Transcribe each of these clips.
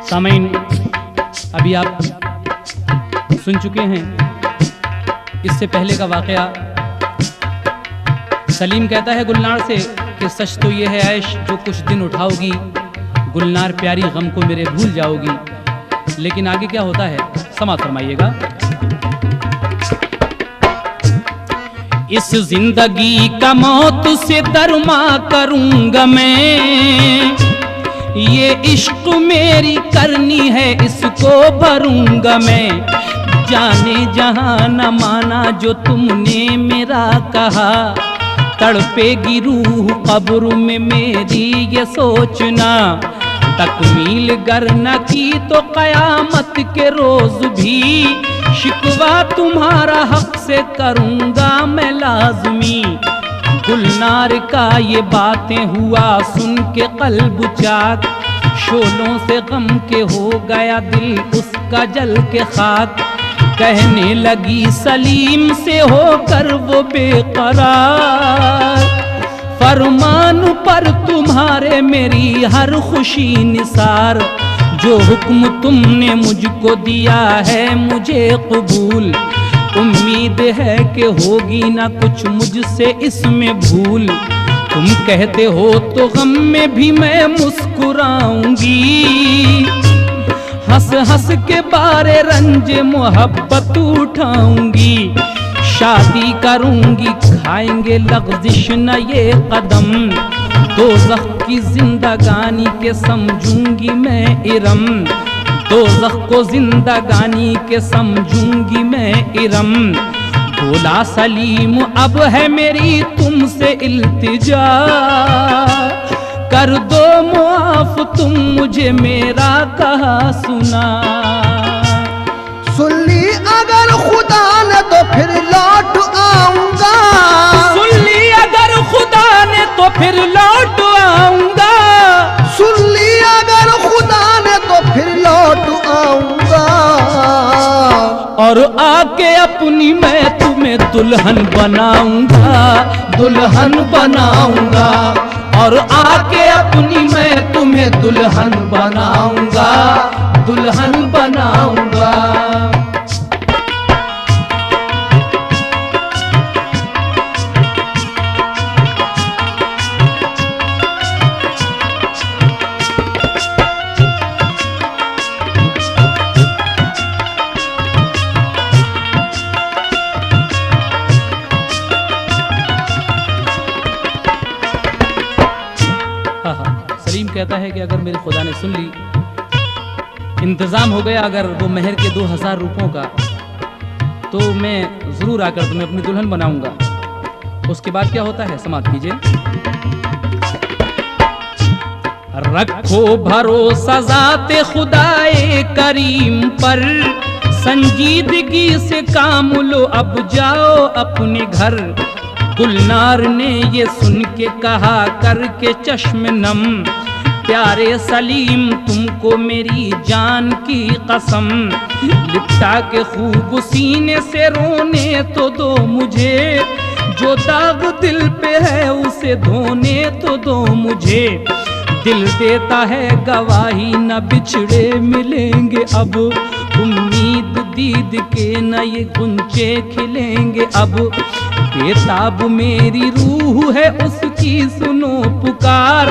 सामईन, अभी आप सुन चुके हैं इससे पहले का वाकया। सलीम कहता है गुलनार से कि सच तो ये है ऐश जो कुछ दिन उठाओगी, गुलनार प्यारी गम को मेरे भूल जाओगी। लेकिन आगे क्या होता है समाअत फरमाइएगा। इस जिंदगी का मौत से दरमा करूंगा मैं, ये इश्क मेरी करनी है इसको भरूंगा मैं। जाने जहां न माना जो तुमने मेरा कहा, तड़पेगी रूह कब्र में मेरी ये सोचना। तकमील गर न की तो कयामत के रोज भी, शिकवा तुम्हारा हक से करूंगा मैं लाजमी। गुलनार का ये बातें हुआ सुन के कल्ब चाक, शोलों से गम के हो गया दिल उसका जल के खाक। कहने लगी सलीम से होकर वो बेकरार, फरमान पर तुम्हारे मेरी हर खुशी निसार। जो हुक्म तुमने मुझको दिया है मुझे कबूल, उम्मीद है कि होगी ना कुछ मुझसे इसमें भूल। तुम कहते हो तो गम में भी मैं मुस्कुराऊंगी, हंस हंस के बारे रंज मोहब्बत उठाऊंगी। शादी करूंगी खाएंगे लग़ज़िश न ये कदम, दोज़ख की जिंदगानी के समझूंगी मैं इरम। दोज़ख को जिंदगानी के समझूंगी मैं इरम। बोला सलीम अब है मेरी तुमसे इल्तिजा, कर दो मुआफ तुम मुझे मेरा कहा सुना। सुन ली अगर खुदा ने तो फिर लौट आऊंगा, सुन ली अगर खुदा ने तो फिर लौट आऊंगा। सुन ली अगर खुदा ने तो फिर लौट आऊंगा। और आके अपनी मैं तुम्हें दुल्हन बनाऊंगा, दुल्हन बनाऊंगा। और आके अपनी मैं तुम्हें दुल्हन बनाऊंगा, दुल्हन बनाऊंगा। सलीम कहता है कि अगर मेरे खुदा ने सुन ली, इंतज़ाम हो गया अगर वो महर के 2000 रुपयों का, तो मैं ज़रूर आकर तुम्हें अपनी दुल्हन बनाऊंगा। उसके बाद क्या होता है समाअत कीजिए। रखो भरोसा ज़ाते खुदाए करीम पर, संजीदगी से काम लो अब जाओ अपने घर। गुलनार ने ये सुन के कहा करके चश्म नम, प्यारे सलीम तुमको मेरी जान की कसम। लिपटा के खूब सीने से रोने तो दो मुझे, जो दाग दिल पे है उसे धोने तो दो मुझे। दिल देता है गवाही न बिछड़े मिलेंगे अब, उम्मीद दीद के न ये गुंचे खिलेंगे अब। बेताब मेरी रूह है उसकी सुनो पुकार,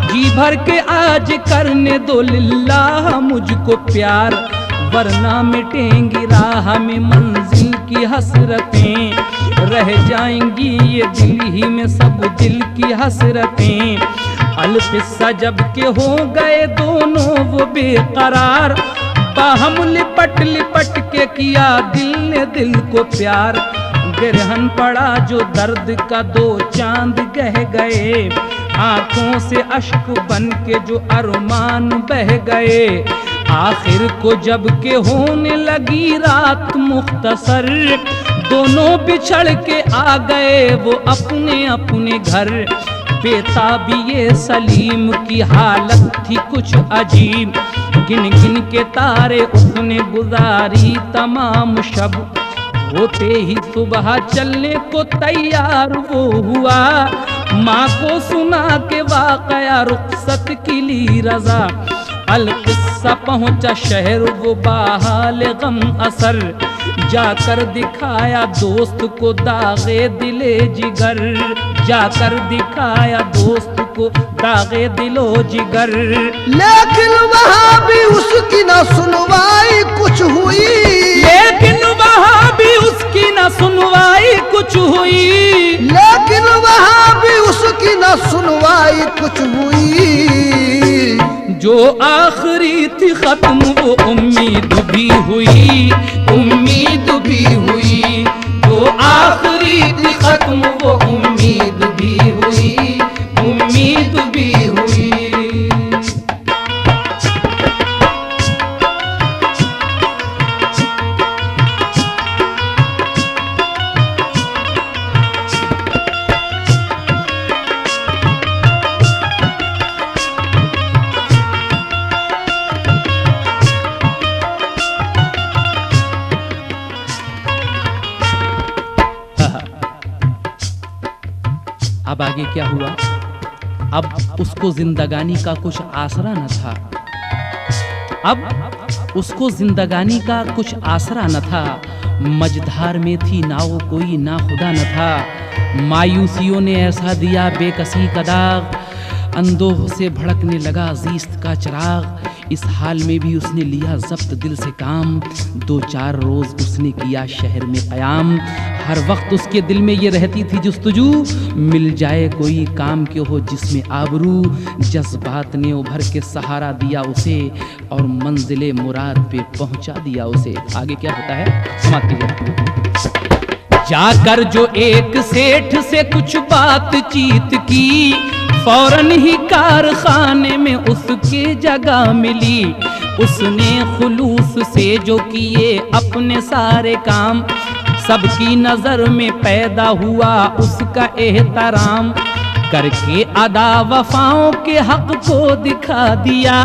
जी भर के आज करने दो लिल्लाह मुझको प्यार। वरना मिटेंगी राह में मंजिल की हसरतें, रह जाएंगी ये दिल ही में सब दिल की हसरतें। अलकिस्सा जब के हो गए दोनों वो बेकरार, बाहम लिपट लिपट के किया दिल ने दिल को प्यार। गिरहन पड़ा जो दर्द का दो चांद गह गए, आंखों से अश्क बन के जो अरमान बह गए। आखिर को जब के होने लगी रात मुख्तसर, दोनों बिछड़ के आ गए वो अपने अपने घर। बेताबी ये सलीम की हालत थी कुछ अजीब, गिन गिन के तारे उसने गुजारी तमाम शब। होते ही सुबह चलने को तैयार वो हुआ, माँ को सुना के वाकया रुखसत की ली रजा। अलकिस्सा सा पहुंचा शहर वो बाहाल गम असर, जाकर दिखाया दोस्त को दागे दिले जिगर, जाकर दिखाया दोस्त को दागे दिलो जिगर। लेकिन वहाँ भी उसकी न सुनवाई कुछ हुई, लेकिन वहाँ भी उसकी न सुनवाई कुछ हुई, लेकिन वहाँ भी उसकी न सुनवाई कुछ हुई। जो आखिरी थी खत्म वो उम्मीद भी हुई, उम्मीद भी हुई। जो आखिरी थी खत्म वो उम्मीद भी हुई, उम्मीद भी हुई। अब आगे क्या हुआ? अब उसको जिंदगानी का कुछ आसरा न था, अब उसको जिंदगानी का कुछ आसरा न था। मझधार में थी नाव कोई ना खुदा न था। मायूसियों ने ऐसा दिया बेकसी का दाग, अंदोह से भड़कने लगा जीस्त का चिराग। इस हाल में भी उसने लिया जब्त दिल से काम, 2-4 रोज उसने किया शहर में कयाम। हर वक्त उसके दिल में ये रहती थी जुस्तजू, मिल जाए कोई काम के हो जिसमें आबरू। जज्बात ने उभर के सहारा दिया उसे और मंजिले मुराद पे पहुंचा दिया उसे। आगे क्या होता है समाप्त कीजिए। जाकर जो एक सेठ से कुछ बातचीत की, फौरन ही कारखाने में उसके जगह मिली। उसने खुलूस से जो किए अपने सारे काम, सबकी नजर में पैदा हुआ उसका एहतराम। करके अदा वफाओं के हक को दिखा दिया,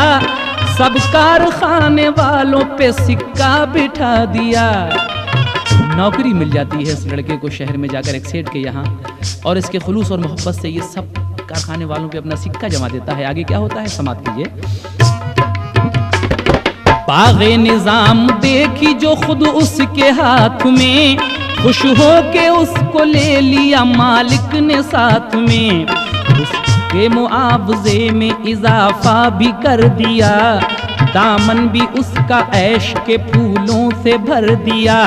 सब कारखाने वालों पे सिक्का बिठा दिया। नौकरी मिल जाती है इस लड़के को शहर में जाकर एक सेठ के यहाँ, और इसके खुलूस और मोहब्बत से ये सब कारखाने वालों पे अपना सिक्का जमा देता है। आगे क्या होता है समाप्त कीजिए। बाग़े निजाम देखी जो खुद उसके हाथ में, खुश हो के उसको ले लिया मालिक ने साथ में। उसके मुआवजे में इजाफा भी कर दिया, दामन भी उसका ऐश के फूलों से भर दिया।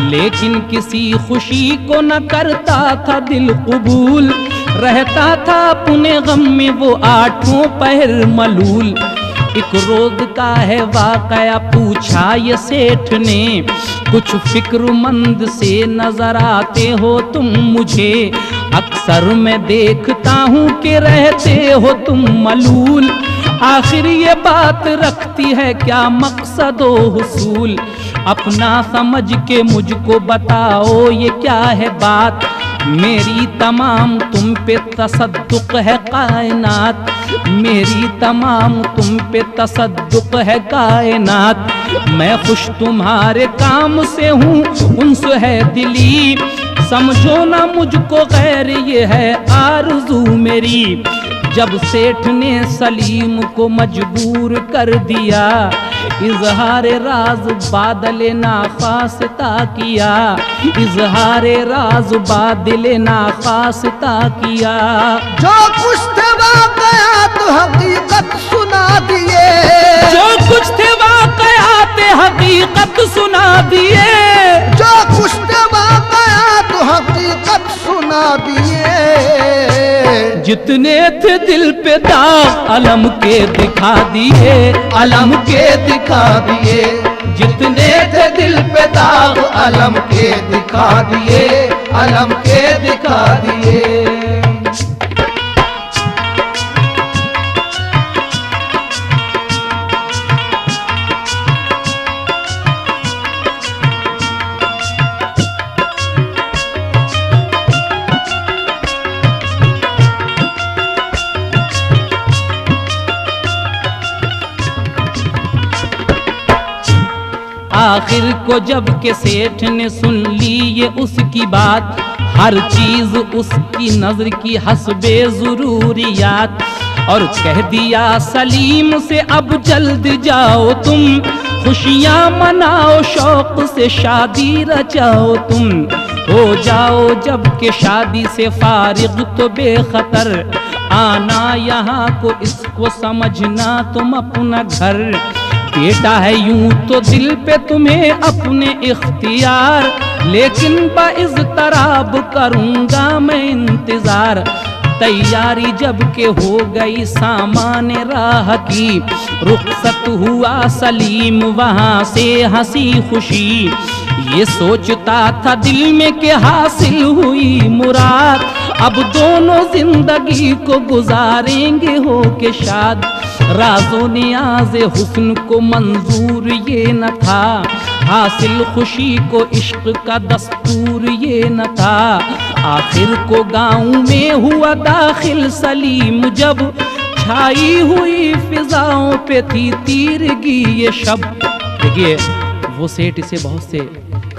लेकिन किसी खुशी को न करता था दिल कबूल, रहता था अपने गम में वो 8 पहर मलूल। एक रोज का है वाकया पूछा ये सेठ ने, कुछ फिक्रमंद से नजर आते हो तुम मुझे। अक्सर मैं देखता हूँ कि रहते हो तुम मलूल, आखिर ये बात रखती है क्या मकसद व हुसूल। अपना समझ के मुझको बताओ ये क्या है बात, मेरी तमाम तुम पे तसद्दुक है कायनात, मेरी तमाम तुम पे तसद्दुक है कायनात। मैं खुश तुम्हारे काम से हूँ उन्स है दिली, समझो ना मुझको गैर ये है आरज़ू मेरी। जब सेठ ने सलीम को मजबूर कर दिया, इजहार राज बादल नाखास्ता किया, इजहार राज बादल नाखास्ता किया। जो कुछ थे वाक़यात हकीकत सुना दिए, जो कुछ थे वाक़यात हकीकत सुना दिए, जो कुछ थे वाक़यात हकीकत सुना दिए। जितने थे दिल पे दाग अलम के दिखा दिए, अलम के दिखा दिए। जितने थे दिल पे दाग अलम के दिखा दिए, अलम के दिखा दिए। आखिर को जब के सेठ ने सुन ली ये उसकी बात, हर चीज उसकी नजर की हस्बे जरूरियात। और कह दिया सलीम से अब जल्द जाओ तुम, खुशियां मनाओ शौक से शादी रचाओ तुम। हो जाओ जब के शादी से फारिग तो बेखतर, आना यहाँ को इसको समझना तुम अपना घर। बेटा है यूं तो दिल पे तुम्हें अपने इख्तियार, लेकिन बाइज़्तराब करूँगा मैं इंतज़ार। तैयारी जब के हो गई सामान राह की, रुखसत हुआ सलीम वहाँ से हंसी खुशी। ये सोचता था दिल में कि हासिल हुई मुराद, अब दोनों जिंदगी को गुजारेंगे हो के शाद। राज़ो नियाज़ हुस्न को मंजूर ये न था, हासिल खुशी को इश्क का दस्तूर ये न था। आखिर को गाँव में हुआ दाखिल सलीम जब, छाई हुई फिजाओं पे थी तीरगी ये शब। देखिए वो सेठ इसे बहुत से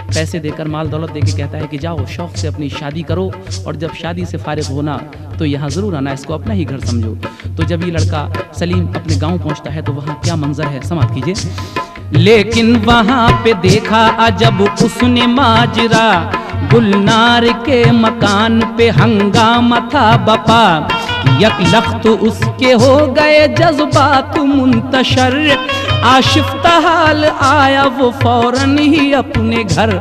पैसे देकर माल दौलत देके कहता है कि जाओ शौक से अपनी शादी करो, और जब शादी से फारिग होना तो यहाँ ज़रूर आना, इसको अपना ही घर समझो। तो जब ये लड़का सलीम अपने गांव पहुँचता है तो वहाँ क्या मंजर है समाप्त कीजिए। लेकिन वहाँ पे देखा अजब उसने माजरा, गुलनार के मकान पे हंगामा था बपा। यक लख्त उसके हो गए जज्बात मुंतशर, आशिफ्ता हाल आया वो फौरन ही अपने घर।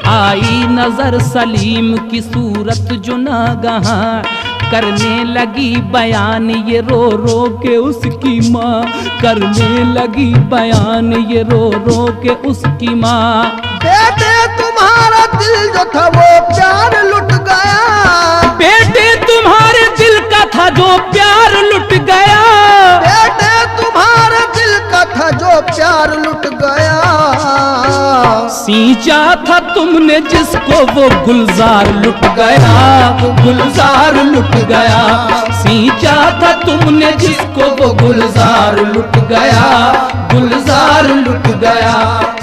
आई नजर सलीम की सूरत जो नागहां, करने लगी बयान ये रो रो के उसकी माँ, करने लगी बयान ये रो रो के उसकी माँ। बेटे तुम्हारा दिल जो था वो प्यार लुट गया, बेटे तुम्हारे दिल का था जो प्यार लुट गया, बेटे तुम्हारे दिल का था जो प्यार लुट गया। सींचा था तुमने जिसको वो गुलजार लुट गया, गुलजार लुट गया। सींचा था तुमने जिसको वो गुलजार लुट गया, गुलजार लुट गया।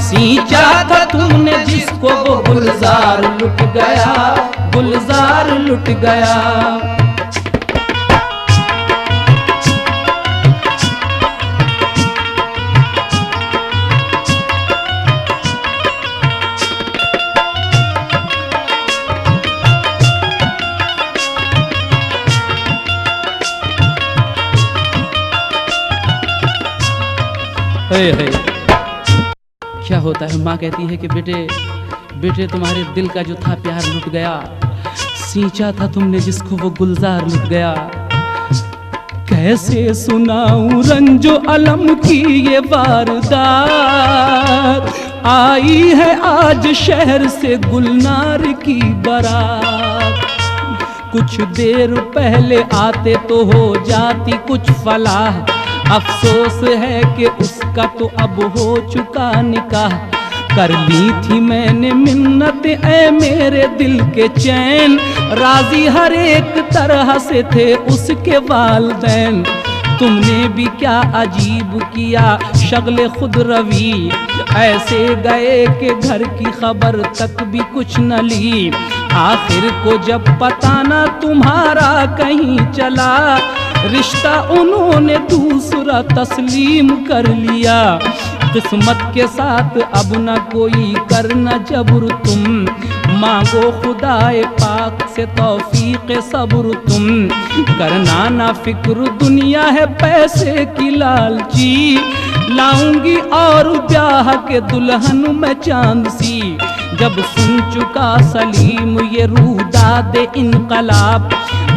सींचा था तुमने जिसको वो गुलजार लुट गया, गुलजार लुट गया। है। क्या होता है, माँ कहती है कि बेटे बेटे तुम्हारे दिल का जो था प्यार लुट गया, सींचा था तुमने जिसको वो गुलजार लुट गया। कैसे सुनाऊं रंजो अलम की ये वारदात, आई है आज शहर से गुलनार की बारात। कुछ देर पहले आते तो हो जाती कुछ फलाह, अफसोस है कि उसका तो अब हो चुका निकाह। कर ली थी मैंने मिन्नत ऐ मेरे दिल के चैन, राजी हर एक तरह से थे उसके वालदैन। तुमने भी क्या अजीब किया शगले खुद रवी, ऐसे गए कि घर की खबर तक भी कुछ न ली। आखिर को जब पता न तुम्हारा कहीं चला, रिश्ता उन्होंने दूसरा तस्लीम कर लिया। किस्मत के साथ अब न कोई करना जबर तुम, मांगो खुदाए पाक से तौफीक सब्र तुम। करना ना फिक्र दुनिया है पैसे की लालची, लाऊंगी और ब्याह के दुल्हन में चांद सी। जब सुन चुका सलीम ये रूदादे इनकलाब,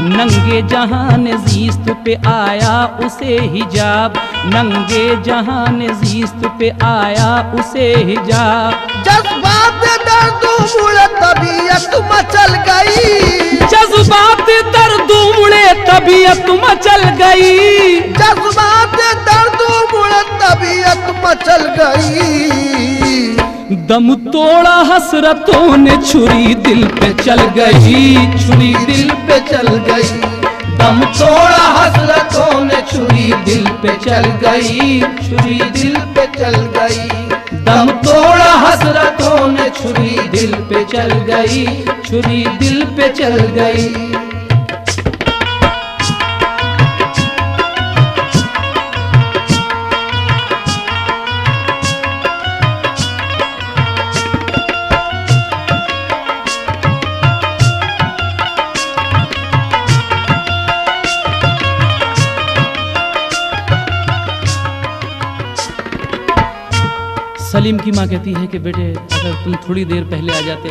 नंगे जहान ज़ीस्त पे आया उसे हिजाब, नंगे जहान ज़ीस्त पे आया उसे हिजाब। जज्बात दर्द मुड़े तबीयत मचल गई, जज्बात दर्द मुड़े तबीयत मचल गई, जज्बात दर्द मुड़े तबीयत मचल गई। दम तोड़ा हसरतों ने छुरी दिल पे चल गई, छुरी दिल पे चल गई। दम तोड़ा हसरतों ने छुरी दिल पे चल गई, छुरी दिल पे चल गई। दम तोड़ा हसरतों ने छुरी दिल पे चल गई, छुरी दिल पे चल गई। सलीम की माँ कहती है कि बेटे अगर तुम थोड़ी देर पहले आ जाते,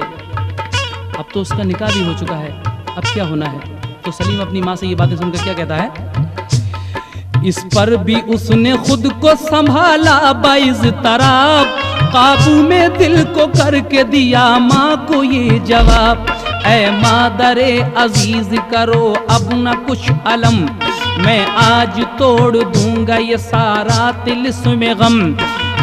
अब तो उसका निकाह भी हो चुका है, अब क्या होना है। तो सलीम अपनी माँ से ये बातें सुनकर क्या कहता है, इस पर भी उसने खुद को संभाला बाइज़ तराब, काबू में दिल को करके दिया माँ को ये जवाब, ऐ मादरे अजीज करो अब न कुछ अलम, मैं आज तोड़ दूंगा ये सारा तिलिस्म गम,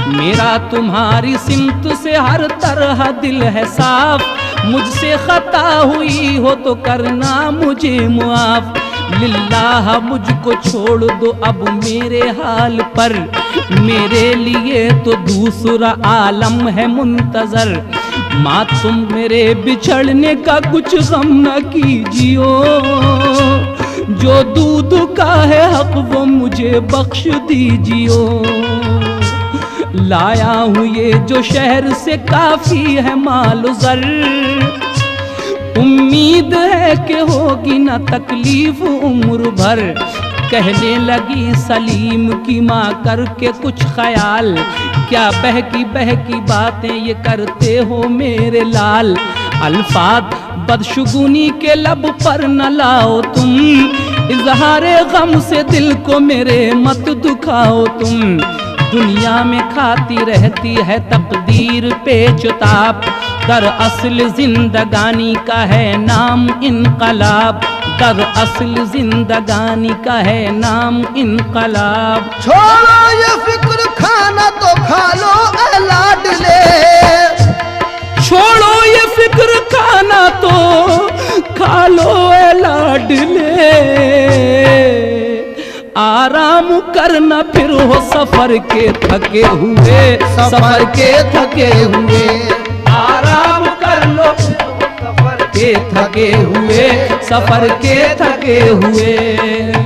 मेरा तुम्हारी सिमत से हर तरह दिल है साफ, मुझसे खता हुई हो तो करना मुझे मुआफ, लिल्लाह मुझको छोड़ दो अब मेरे हाल पर, मेरे लिए तो दूसरा आलम है मुंतजर, माँ तुम मेरे बिछड़ने का कुछ गम न कीजियो, जो दूध का है हक वो मुझे बख्श दीजियो, लाया हूँ ये जो शहर से काफी है मालो ज़र, उम्मीद है कि होगी न तकलीफ उम्र भर, कहने लगी सलीम की माँ करके कुछ ख्याल, क्या बहकी बातें ये करते हो मेरे लाल, अल्फाज बदशगुनी के लब पर न लाओ तुम, इजहारे गम से दिल को मेरे मत दुखाओ तुम, दुनिया में खाती रहती है तकदीर पेचताप, दरअसल जिंदगानी का है नाम इनकलाब, दरअसल जिंदगानी का है नाम इनकलाब। छोड़ो ये फिक्र खाना तो खा लो ऐ लाडले, छोड़ो ये फिक्र खाना तो खा लो ऐ लाडले, आराम करना फिर हो सफर के थके हुए, सफर के थके हुए, आराम कर लो सफर के थके हुए, सफर के थके हुए।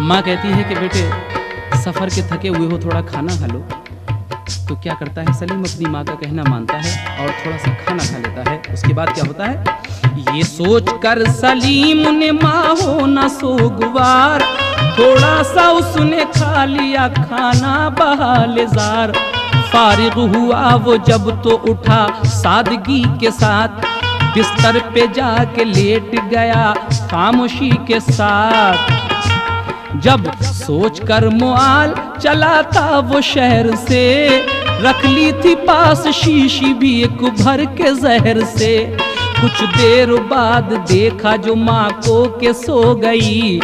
माँ कहती है कि बेटे सफ़र के थके हुए हो, थोड़ा खाना खा लो। तो क्या करता है सलीम, अपनी माँ का कहना मानता है और थोड़ा सा खाना खा लेता है। उसके बाद क्या होता है, ये सोच कर सलीम ने माँ हो न सोगवार, थोड़ा सा उसने खा लिया खाना बहालेजार, फारिग हुआ वो जब तो उठा सादगी के साथ, बिस्तर पे जाके लेट गया खामोशी के साथ, जब सोच कर मुआल चला था वो शहर से, रख ली थी पास शीशी भी एक भर के जहर से, कुछ देर बाद देखा जो माँ को के सो गई,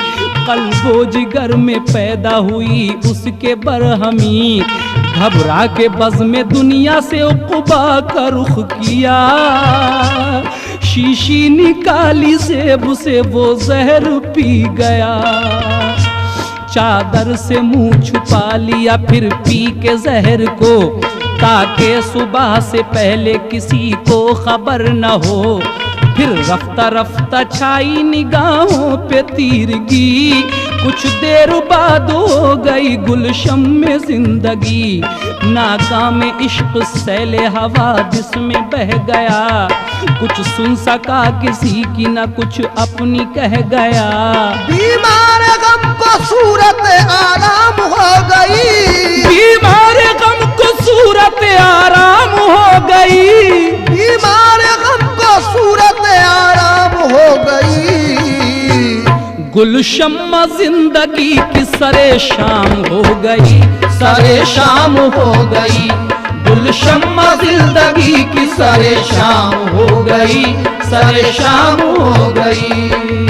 कल्बो जिगर में पैदा हुई उसके बरहमी, घबरा के बज़ में दुनिया से उक़बा का रुख किया, शीशी निकाली जेब से वो जहर पी गया, चादर से मुंह छुपा लिया फिर पी के जहर को, ताकि सुबह से पहले किसी को खबर न हो, फिर रफ्ता रफ्ता छाई निगाहों पे तीरगी, कुछ देर बाद हो गई गुलशन में जिंदगी, नाकाम इश्क सैले हवा जिसमें बह गया, कुछ सुन सका किसी की न कुछ अपनी कह गया, बीमार गम को सूरत आराम हो गई, बीमार गम को सूरत आराम हो गई, बीमार गम को सूरत आराम हो गई, गुलशम्मा जिंदगी की सरे शाम हो गई, सरे शाम हो गई, गुलशम्मा जिंदगी की सरे शाम हो गई, सरे शाम हो गई।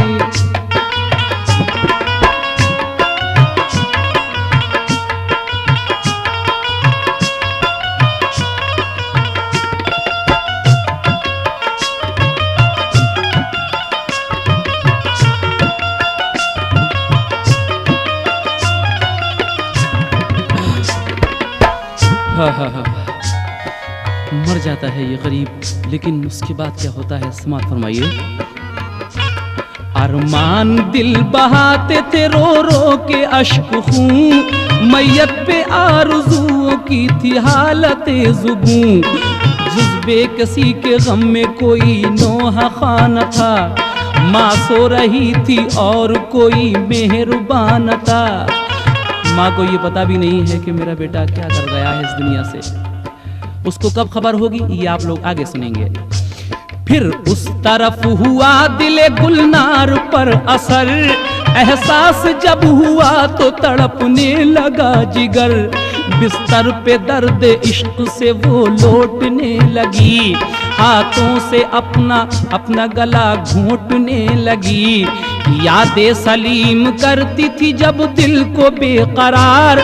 मर जाता है ये गरीब, लेकिन उसके बाद क्या होता है समात फरमाइए। अरमान दिल बहाते थे रो रो के अश्क खून, मैयत पे आरज़ुओं की थी हालत ज़ुबूं। जुज़्बे किसी के गम में कोई नोहा खान था, माँ सो रही थी और कोई मेहरबान था। माँ को ये पता भी नहीं है कि मेरा बेटा क्या कर गया है इस दुनिया से। उसको कब खबर होगी ये आप लोग आगे सुनेंगे। फिर उस तरफ हुआ दिले गुलनार पर असर, एहसास जब हुआ तो तड़पने लगा जिगर। बिस्तर पे दर्द इश्क से वो लौटने लगी, हाथों से अपना गला घोंटने लगी। यादें सलीम करती थी जब दिल को बेकरार,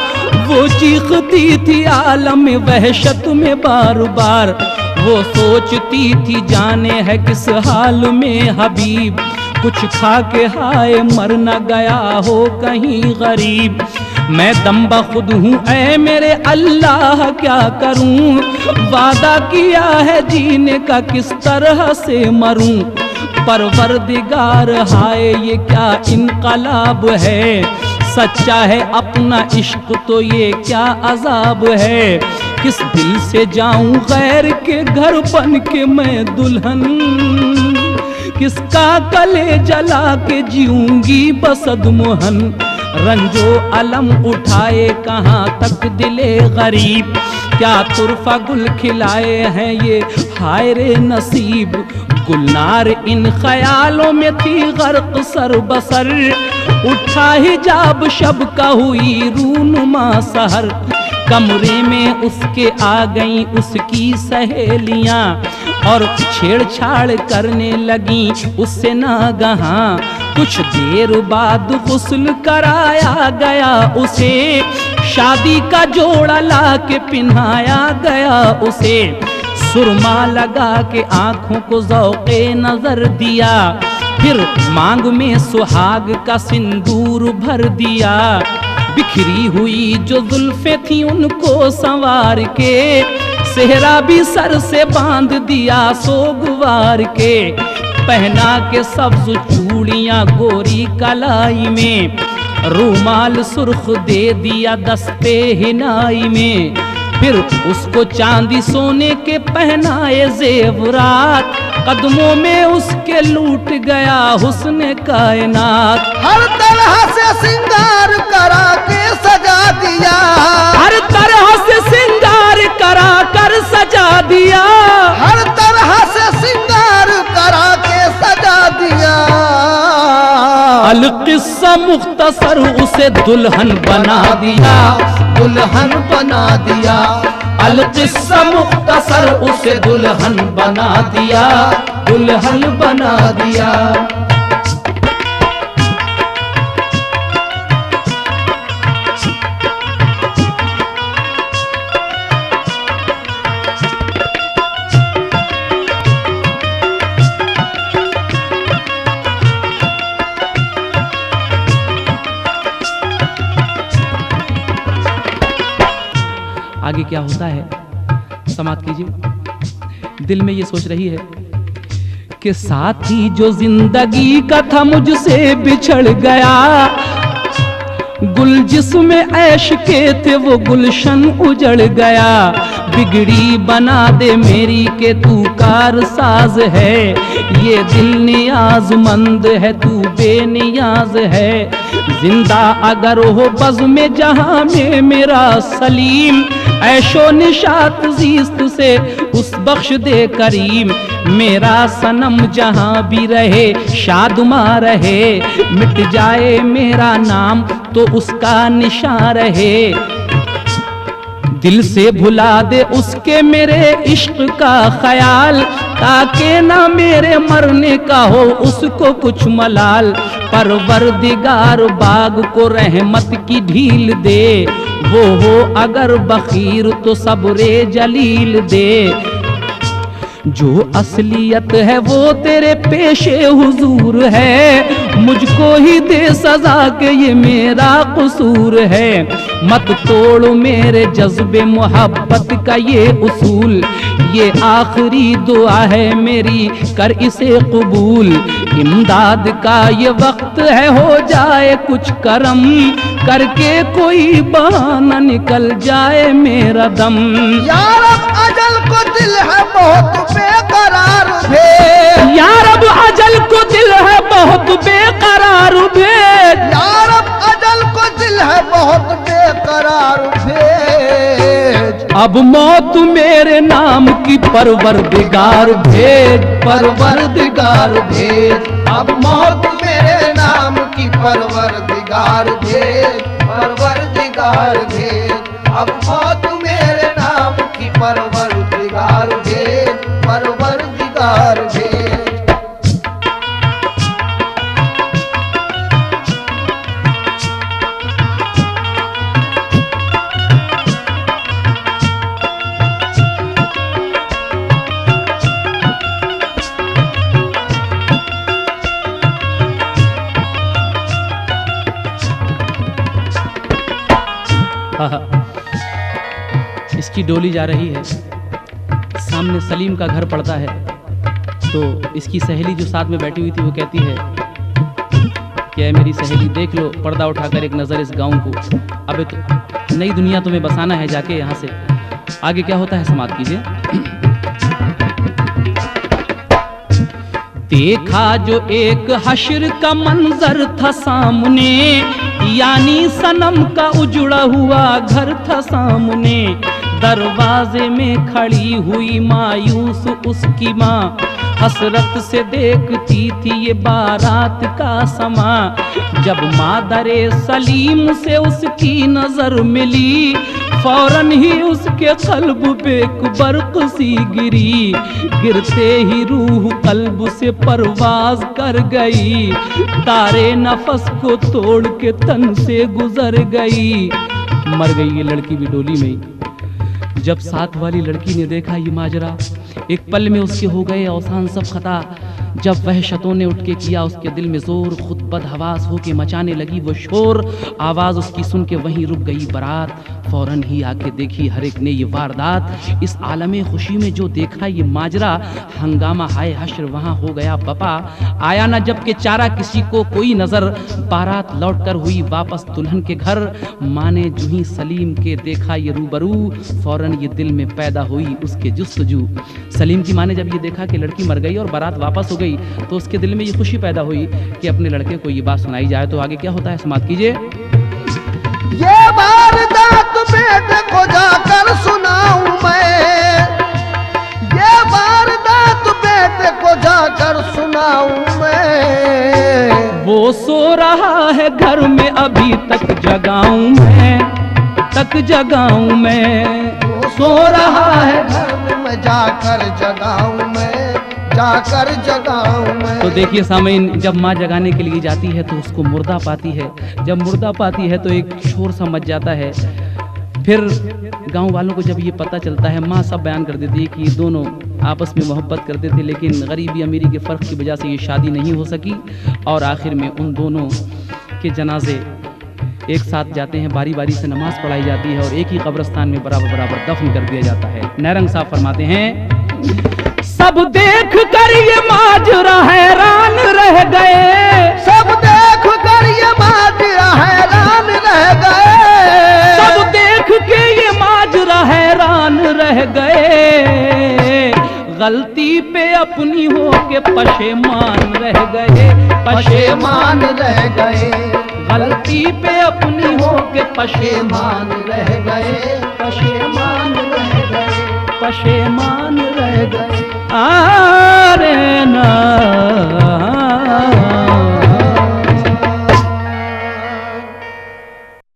वो चीखती थी आलम वहशत में बार बार। वो सोचती थी जाने है किस हाल में हबीब, कुछ खा के हाय मर न गया हो कहीं गरीब। मैं दम्बा खुद हूँ ऐ मेरे अल्लाह क्या करूँ, वादा किया है जीने का किस तरह से मरूं। परवरदिगार हाय ये क्या इनकलाब है, सच्चा है अपना इश्क तो ये क्या अजाब है। किस दिल से जाऊं गैर के घर बन के मैं दुल्हन, किसका गले जला के जीऊंगी बसद मोहन। रंजो अलम उठाए कहाँ तक दिले गरीब, क्या तुरफा गुल खिलाए हैं ये हाय रे नसीब। गुलनार इन ख्यालों में थी गर्क सर बसर, उठा हिजाब शब का हुई रूनुमा सहर। कमरे में उसके आ गईं उसकी सहेलियां और छेड़छाड़ करने लगी उससे नागहां। कुछ देर बाद गुस्ल कराया गया उसे, शादी का जोड़ा ला के पिन्हाया गया उसे। सुरमा लगा के आंखों को ज़ौक़े नजर दिया, फिर मांग में सुहाग का सिंदूर भर दिया। बिखरी हुई जो जुल्फे थी उनको संवार के, सेहरा भी सर से बांध दिया सोगवार के। पहना के सब्ज चूड़ियां गोरी कलाई में, रूमाल सुर्ख दे दिया दस्ते हिनाई में। फिर उसको चांदी सोने के पहनाए जेवरात, कदमों में उसके लूट गया हुस्न कायनात। हर तरह से श्रृंगार करा के सजा दिया, हर तरह से श्रृंगार करा कर सजा दिया, हर तरह से श्रृंगार करा के सजा दिया। अल-किस्सा मुख्तसर उसे दुल्हन बना दिया, दुल्हन बना दिया। अल-किस्सा मुख्तसर उसे दुल्हन बना दिया, दुल्हन बना दिया। आगे क्या होता है समाप्त कीजिए। दिल में ये सोच रही है कि साथी जो जिंदगी का था मुझसे बिछड़ गया, गुल जिसमें ऐश के थे वो गुलशन उजड़ गया। बिगड़ी बना दे मेरी के तू कारसाज है, ये दिल नियाजमंद है तू बेनियाज है। जिंदा अगर हो बज़ में जहां में मेरा सलीम, ऐशो निशात जीस्त से उस बख्श दे करीम। मेरा सनम जहां भी रहे शादुमा रहे, मिट जाए मेरा नाम तो उसका निशान रहे। दिल से भुला दे उसके मेरे इश्क का ख्याल, ताकि ना मेरे मरने का हो उसको कुछ मलाल। परवरदिगार बाग को रहमत की ढील दे, वो हो अगर बखीर तो सब्रे जलील दे। जो असलियत है वो तेरे पेशे हुजूर है, मुझको ही दे सजा के ये मेरा कसूर है। मत तोड़ मेरे जज्बे मोहब्बत का ये उसूल, ये आखिरी दुआ है मेरी कर इसे कबूल। इमदाद का ये वक्त है हो जाए कुछ करम, करके कोई बहाना निकल जाए मेरा दम। यार अब अजल को दिल है बहुत बेकरार भेज, यार अब अजल को दिल है बहुत बेकरार भेज, यार अब अजल को दिल है बहुत बेकरार भेज। अब मौत मेरे नाम की परवरदिगार भेज, परवरदिगार भेज, अब मौत मेरे नाम की परवरदिगार भेज, परवरदिगार भेज, अब मौत मेरे नाम की परवरदिगार भेज, परवरदिगार भेज। इसकी डोली जा रही है, सामने सलीम का घर पड़ता है, तो इसकी सहेली जो साथ में बैठी हुई थी वो कहती है कि ऐ मेरी सहेली देख लो, पर्दा उठाकर एक नज़र इस गांव को, अबे तो नई दुनिया तुम्हें बसाना है जाके यहाँ से। आगे क्या होता है समाप्त कीजिए। देखा जो एक हश्र का मंजर था सामने, यानी सनम का उजड़ा हुआ घर था सामने। दरवाजे में खड़ी हुई मायूस उसकी माँ, हसरत से देखती थी ये बारात का समा। जब मादरे सलीम से उसकी नजर मिली, फौरन ही उसके कल्ब पे एक बर्क सी गिरी। गिरते ही रूह कल्ब से परवाज कर गई, तारे नफस को तोड़ के तन से गुजर गई। मर गई ये लड़की भी डोली में ही। जब साथ वाली लड़की ने देखा ये माजरा, एक पल में उसके हो गए औसान सब खता। जब वहशतों ने उठ के किया उसके दिल में जोर, खुद बदहवास होके मचाने लगी वो शोर। आवाज़ उसकी सुन के वहीं रुक गई बारात, फौरन ही आके देखी हर एक ने ये वारदात। इस आलमे खुशी में जो देखा ये माजरा, हंगामा हाय हश्र वहाँ हो गया बपा। आया ना जब के चारा किसी को कोई नज़र, बारात लौट कर हुई वापस दुल्हन के घर। माँ ने जो ही सलीम के देखा ये रूबरू, फौरन ये दिल में पैदा हुई उसके जुस्तजू। सलीम की माँ ने जब ये देखा कि लड़की मर गई और बारात वापस हो गई, तो उसके दिल में ये खुशी पैदा हुई कि अपने लड़के को ये बात सुनाई जाए। तो आगे क्या होता है समाप्त कीजिए। ये वारदात बेटे को जाकर सुनाऊं मैं, ये वारदात बेटे को जाकर सुनाऊं मैं। वो सो रहा है घर में अभी तक जगाऊं मैं, तक जगाऊं मैं। वो सो रहा है घर में मैं जाकर जगाऊं मैं, जाकर जगाऊं मैं। तो देखिए सामीन, जब माँ जगाने के लिए जाती है तो उसको मुर्दा पाती है। जब मुर्दा पाती है तो एक शोर सा मच जाता है। फिर गांव वालों को जब ये पता चलता है, माँ सब बयान कर देती है कि ये दोनों आपस में मोहब्बत करते थे, लेकिन गरीबी अमीरी के फ़र्क की वजह से ये शादी नहीं हो सकी। और आखिर में उन दोनों के जनाजे एक साथ जाते हैं, बारी बारी से नमाज पढ़ाई जाती है और एक ही कब्रिस्तान में बराबर बराबर दफन कर दिया जाता है। नैरंग साहब फरमाते हैं, सब देख कर ये माजरा हैरान रह गए, सब देख कर ये माजरा हैरान रह गए, सब देख के ये माजरा हैरान रह गए। गलती पे अपनी हो के पशेमान रह गए, पशेमान रह गए। गलती पे अपनी हो के पशेमान रह गए, पशेमान रह गए, पशेमान रह गए। गए। आरे ना